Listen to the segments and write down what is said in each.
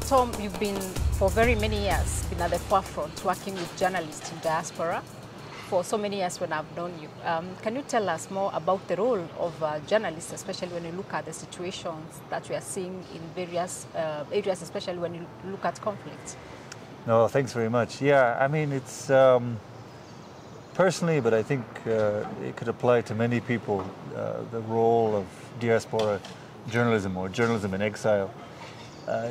Tom, you've been for very many years been at the forefront working with journalists in diaspora for so many years when I've known you. Can you tell us more about the role of journalists, especially when you look at the situations that we are seeing in various areas, especially when you look at conflicts? No, thanks very much. Yeah, I mean, it's personally, but I think it could apply to many people, the role of diaspora journalism or journalism in exile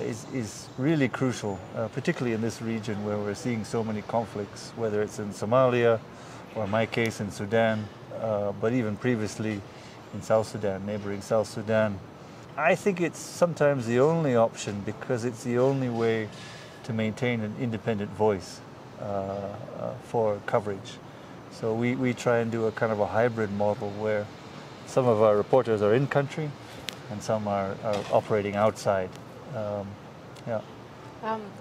is really crucial, particularly in this region where we're seeing so many conflicts, whether it's in Somalia or in my case in Sudan, but even previously in South Sudan, neighboring South Sudan. I think it's sometimes the only option because it's the only way to maintain an independent voice for coverage. So we try and do a kind of a hybrid model where some of our reporters are in country and some are operating outside. Yeah.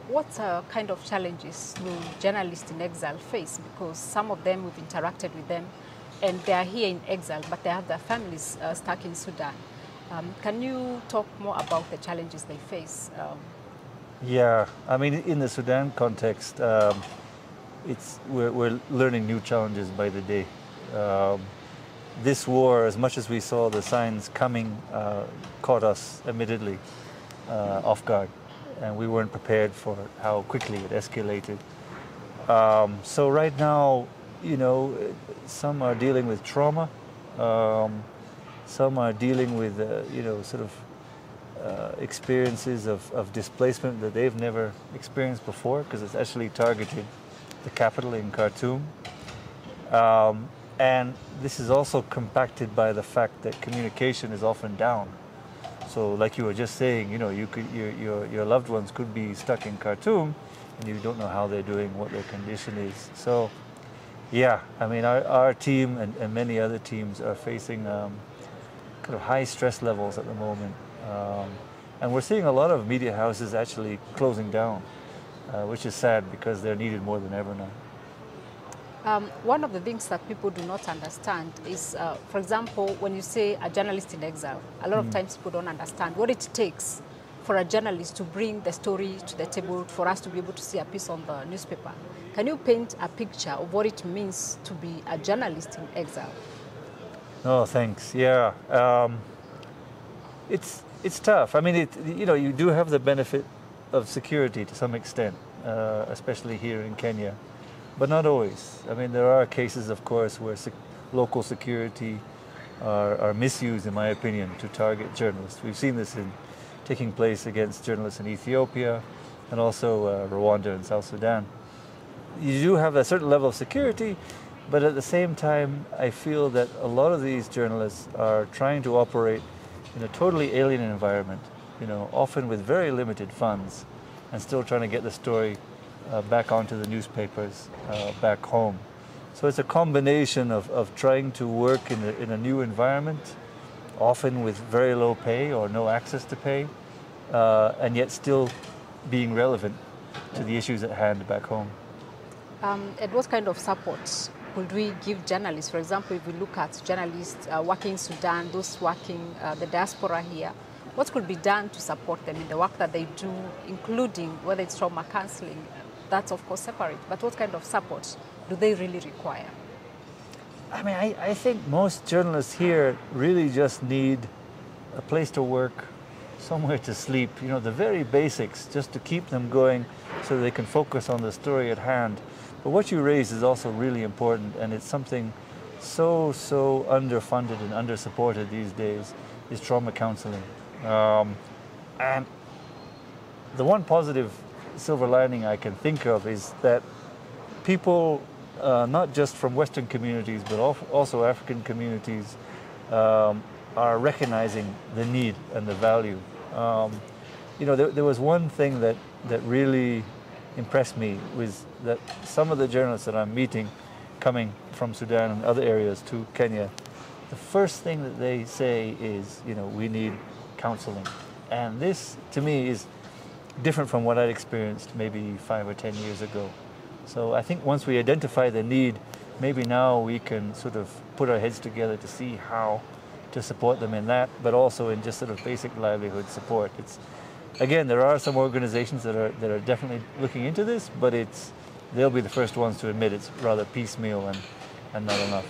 What kind of challenges do journalists in exile face? Because some of them, we've interacted with them and they are here in exile, but they have their families stuck in Sudan. Can you talk more about the challenges they face? Yeah, I mean, in the Sudan context, we're learning new challenges by the day. This war, as much as we saw the signs coming, caught us admittedly off guard, and we weren't prepared for how quickly it escalated. So right now, you know, some are dealing with trauma, some are dealing with, you know, sort of experiences of displacement that they've never experienced before, because it's actually targeted the capital in Khartoum. And this is also compacted by the fact that communication is often down. So like you were just saying, you know, your loved ones could be stuck in Khartoum and you don't know how they're doing, what their condition is. So yeah, I mean, our team and many other teams are facing kind of high stress levels at the moment. And we're seeing a lot of media houses actually closing down, which is sad because they're needed more than ever now. One of the things that people do not understand is, for example, when you say a journalist in exile, a lot of times people don't understand what it takes for a journalist to bring the story to the table for us to be able to see a piece on the newspaper. Can you paint a picture of what it means to be a journalist in exile? Oh, thanks. Yeah, it's tough. I mean, you know, you do have the benefit of security to some extent, especially here in Kenya. But not always. I mean, there are cases, of course, where local security are misused, in my opinion, to target journalists. We've seen this taking place against journalists in Ethiopia and also Rwanda and South Sudan. You do have a certain level of security, but at the same time, I feel that a lot of these journalists are trying to operate in a totally alien environment, you know, often with very limited funds, and still trying to get the story back onto the newspapers back home. So it's a combination of trying to work in a new environment, often with very low pay or no access to pay, and yet still being relevant to the issues at hand back home. And what kind of support could we give journalists? For example, if we look at journalists working in Sudan, those working the diaspora here, what could be done to support them in the work that they do, including whether it's trauma counseling? That's of course separate, but what kind of support do they really require? I mean, I think most journalists here really just need a place to work, somewhere to sleep, you know, the very basics, just to keep them going so they can focus on the story at hand. But what you raise is also really important, and it's something so underfunded and undersupported these days, is trauma counseling. And the one positive silver lining I can think of is that people, not just from Western communities, but also African communities, are recognizing the need and the value. You know, there was one thing that really impressed me, was that some of the journalists that I'm meeting coming from Sudan and other areas to Kenya, the first thing that they say is, you know, we need counseling. And this, to me, is different from what I'd experienced maybe 5 or 10 years ago. So I think once we identify the need, maybe now we can sort of put our heads together to see how to support them in that, but also in just sort of basic livelihood support. again, there are some organizations that are definitely looking into this, but they'll be the first ones to admit it's rather piecemeal and not enough.